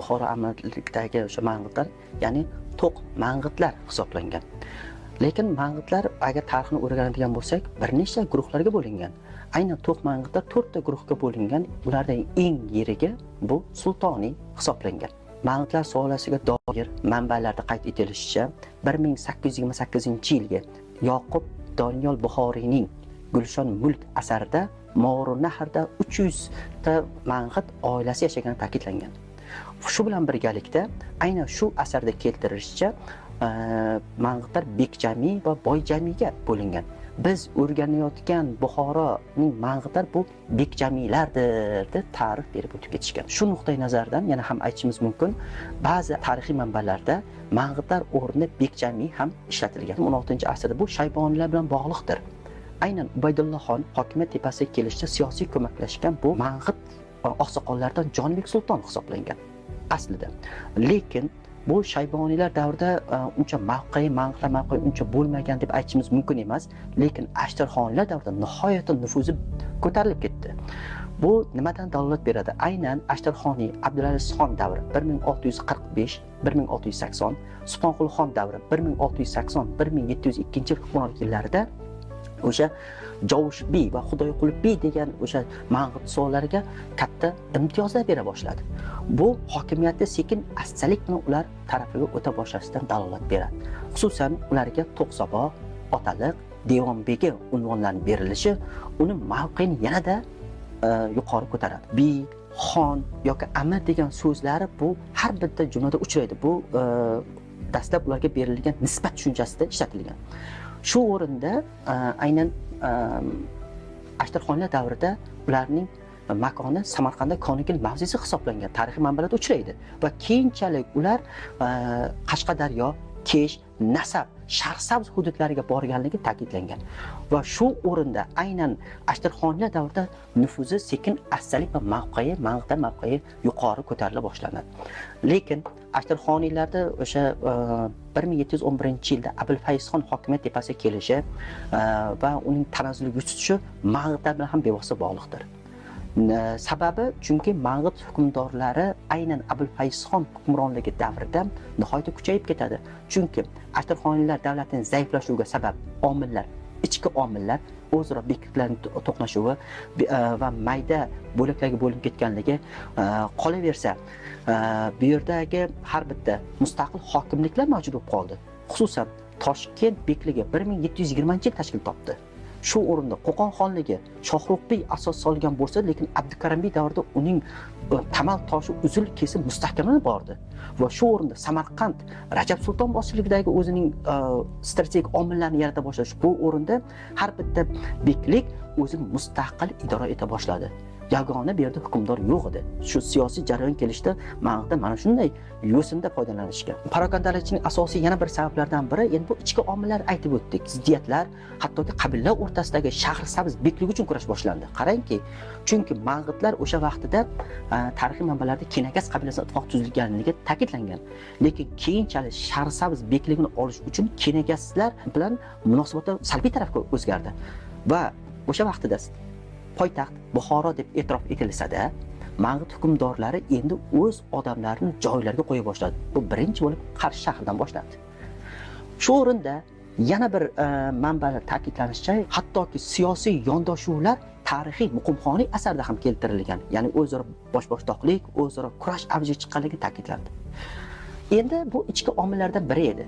Buxoro amirlikdagi o'sha mang'itlar, ya'ni to'q mang'itlar hisoblangan. Lekin mang'itlar agar tarixini o'rganadigan bo'lsak, bir nechta guruhlarga bo'lingan. Aynan to'q mang'itlar 4 ta guruhga bo'lingan. Ulardan eng yiriga bu sultoniy hisoblangan. Mang'itlar sulolasiga doir manbalarda qayd etilishicha, 1828-yilga Yoqub Doniyor Buxoriyning Gulshon mulk asarida Morunaharda 300 ta mang'it oilasi yashagani ta'kidlangan. Shu bilan birgalikda aynan shu asarda keltirilishicha mang'itlar bekjami va boyjamiga bo'lingan. Biz o'rganayotgan Buxoroning mang'itlar bu bekjamilardir deb ta'rif berib o'tib ketishgan. Shu nuqtai nazardan yana ham aytishimiz mumkin, ba'zi tarixiy manbalarda mang'itlar o'rnida bekjami ham ishlatilgan. 16-asrda bu Shayboniylar bilan bog'liqdir. Aynan Ubaydullohxon hokimiyat tepasiga kelishda siyosiy ko'maklashgan bu mang'it oqsoqollardan Jonibek sulton hisoblangan aslida. Lekin bu Shayboniylar davrida uncha mang'itlar uncha bo'lmagan deb aytishimiz mumkin emas, lekin Ashtarxoniylar davrida nihoyatda nufuzi ko'tarilib ketdi. Bu nimadan dalolat beradi? Aynan Ashtarxoniy Abdulazizxon davri 1645-1680, Subhonqulxon davri 1680-1702 hukmronlik yillarida o'sha Jovushbiy va Xudoyqulbiy degan o'sha mang'it so'llariga katta imtiyozlar bera boshladi. Bu hokimiyatni sekin astalik bilan ular tarafiga o'ta boshlashdan dalolat beradi. Xususan ularga To'qsoboq, Otaliq, Devonbegi unvonlarining berilishi uning mavqeini yanada yuqori ko'taradi. Bi, xon yoki amir degan so'zlari bu har bitta jumlada uchraydi. Bu dastlab ularga berilgan nisbat tushunchasida ishlatilgan. Shu o'rinda aynan Ashtarxoniylar davrida ularning makoni Samarqandda Konigil mavzesi hisoblangan tarixiy manbalarda uchraydi va keyinchalik ular Qashqadaryo, Kesh, Nasab, Sharqsabz hududlariga borganligi ta'kidlangan. Va shu o'rinda aynan Ashtarxoniylar davrida nufuzi sekin astalik va mang'itlar mavqei yuqori ko'tarila boshlanadi. Lekin Ashtarxoniylarda o'sha 1711-yilda Abulfayzxon hokimiyat tepasiga kelishi va uning tanazzulga tutishi mang'itlar bilan ham bevosita bog'liqdir. Sababi chunki mang'it hukmdorlari aynan Abulfayzxon hukmronligi davrida nihoyatda kuchayib ketadi. Chunki Ashtarxoniylar davlatining zaiflashuviga sabab omillar, ichki omillar, o'zaro bekliklarning to'qnashuvi va mayda bo'laklarga bo'linib ketganligi, qolaversa bu yerdagi har bitta mustaqil hokimliklar mavjud bo'lib qoldi. Xususan Toshkent bekligi 1720-yil tashkil topdi. Shu o'rinda Qo'qon xonligi Shohruxbiy asos solgan bo'lsa, lekin Abdukarimbiy davrida uning tamal toshi uzil kesib mustahkamlanib bordi. Va shu o'rinda Samarqand Rajab sulton boshchiligidagi o'zining strategik omillarni yarata boshlash, bu o'rinda har bitta beklik o'zi mustaqil idora eta boshladi. Yagona bu yerda hukmdor yo'q edi. Shu siyosiy jarayon kelishda mang'itlar mana shunday yo'sinda foydalanishgan. Parokandalikning asosiy yana bir sabablaridan biri endi bu ichki omillar aytib o'tdik. Ziddiyatlar, hattoki qabilalar o'rtasidagi Shahrisabz bekligi uchun kurash boshlandi. Qarangki, chunki mang'itlar o'sha vaqtida tarixiy manbalarda Kenagas qabilasidan ittifoq tuzilganligi ta'kidlangan. Lekin keyinchalik Shahrisabz bekligini olish uchun Kenagaslar bilan munosabatlar salbiy tarafga o'zgardi. Va o'sha vaqtida poytaxt Buxoro deb e'tirof etilsa-da, mang'it hukmdorlari endi o'z odamlarini joylarga qo'ya boshladi. Bu birinchi bo'lib Qarshi shahridan boshlandi. Shu o'rinda yana bir manbada ta'kidlanishicha, hattoki siyosiy yondoshuvlar tarixiy Muqimxoniy asarida ham keltirilgan. Ya'ni o'zaro bosh-boshdoqlik, o'zaro kurash avjiga chiqqanligi ta'kidlandi. Endi bu ichki omillardan biri edi.